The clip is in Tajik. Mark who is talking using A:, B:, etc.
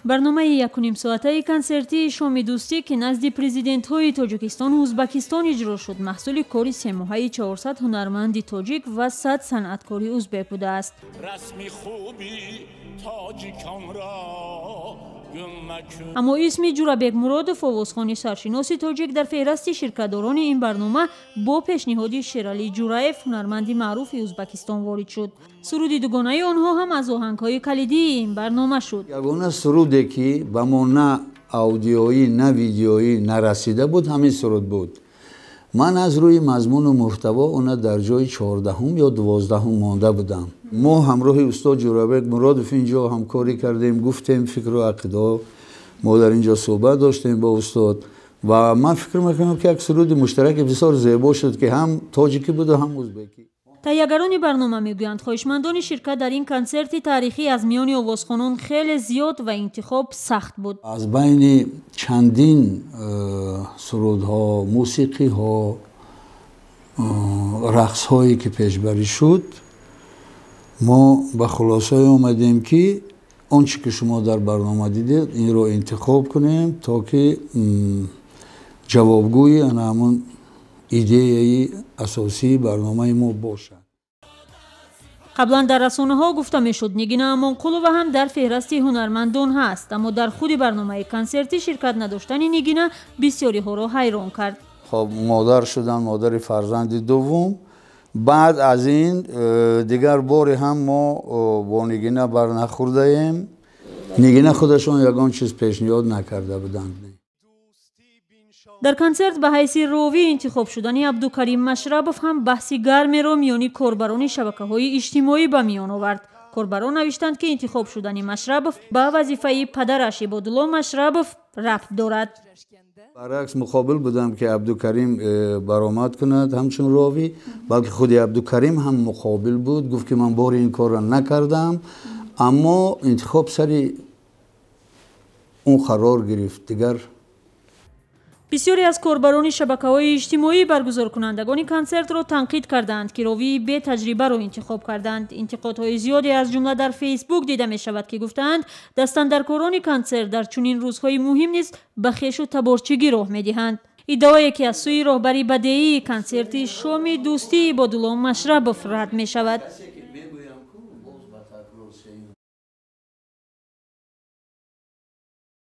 A: барномаи 1.5 соатаи консерти шоми дӯстӣ ки назди президентҳои тоҷикистону узбекистон иҷро шуд маҳсули кори 3 моҳаи 400 ҳунарманди тоҷик ва 100 санъаткори узбек будааст. аммо исми Ҷурабек Муродов, овозхони саршиноси тоҷик, дар феҳристи ширкатдорони ин барнома бо пешниҳоди Шералӣ Ҷураев, ҳунарманди маъруфи Узбекистон, ворид шуд. суруди дугонаи онҳо ҳам аз оҳангҳои калидии ин барнома шуд.
B: ягона суруде ки ба мо на аудиоӣ на видеоӣ нарасида буд ҳамин суруд буд. ман аз рӯи мазмуну муҳтаво она дар ҷои 14 ё 12 монда будам. мо ҳамроҳи устод Ҷурабек Муродов инҷо ҳамкорӣ кардем, гуфтем фикру ақидо, мо дар инҷо суҳбат доштем бо устод ва ман фикр мекунам ки як суруди муштараки бисёр зебо шуд ки ҳам тоҷикӣ буду ҳам узбекӣ.
A: таҳиягарони барнома мегӯянд хоҳишмандони ширкат дар ин консерти таърихӣ аз миёни овозхонон хеле зиёд ва интихоб сахт буд.
B: аз байни чандин сурудҳо, мусиқиҳо, рақсҳое ки пешбарӣ шуд, мо ба хулосае омадем ки он чи ки шумо дар барнома дидед инро интихоб кунем то ки ҷавобгӯи ана ҳамон идеяи асосии барномаи мо бошад.
A: қаблан дар расонаҳо гуфта мешуд Нигина Амонқулова ҳам дар феҳристи ҳунармандон ҳаст, аммо дар худи барномаи консерти ширкат надоштани Нигина бисёриҳоро хайрон кард.
B: хоб модар шудам, модари фарзанди дуввум. баъд аз ин дигар бори ҳам мо бо Нигина барнахӯрдаем. Нигина худашон ягон чиз пешниҳод накарда буданд.
A: дар консерт ба ҳайси ровии интихоб шудани Абдукарим Машрабов ҳам баҳси гармеро миёни корбарони шабакаҳои иҷтимоӣ ба миён овард. корбарон навиштанд ки интихоб шудани Машрабов ба вазифаи падараш Ибодулло Машрабов рабт дорад.
B: баръакс муқобил будам ки Абдукарим баромад кунад ҳамчун ровӣ, балки худи Абдукарим ҳам муқобил буд, гуфт ки ман бори ин корро накардам, аммо интихоб сари он қарор гирифт. дигар
A: бисёре аз корбарони шабакаҳои иҷтимоӣ баргузоркунандагони консертро танқид карданд ки ровии бетаҷрибаро интихоб карданд. интиқодҳои зиёде аз ҷумла дар фейсбук дида мешавад ки гуфтаанд дастандаркорони консерт дар чунин рӯзҳои муҳим низ ба хешу таборчигӣ роҳ медиҳанд. иддаое ки аз сӯи роҳбари бадеии консерти шоми дӯстии Ибодулло Машрабов рад мешавад.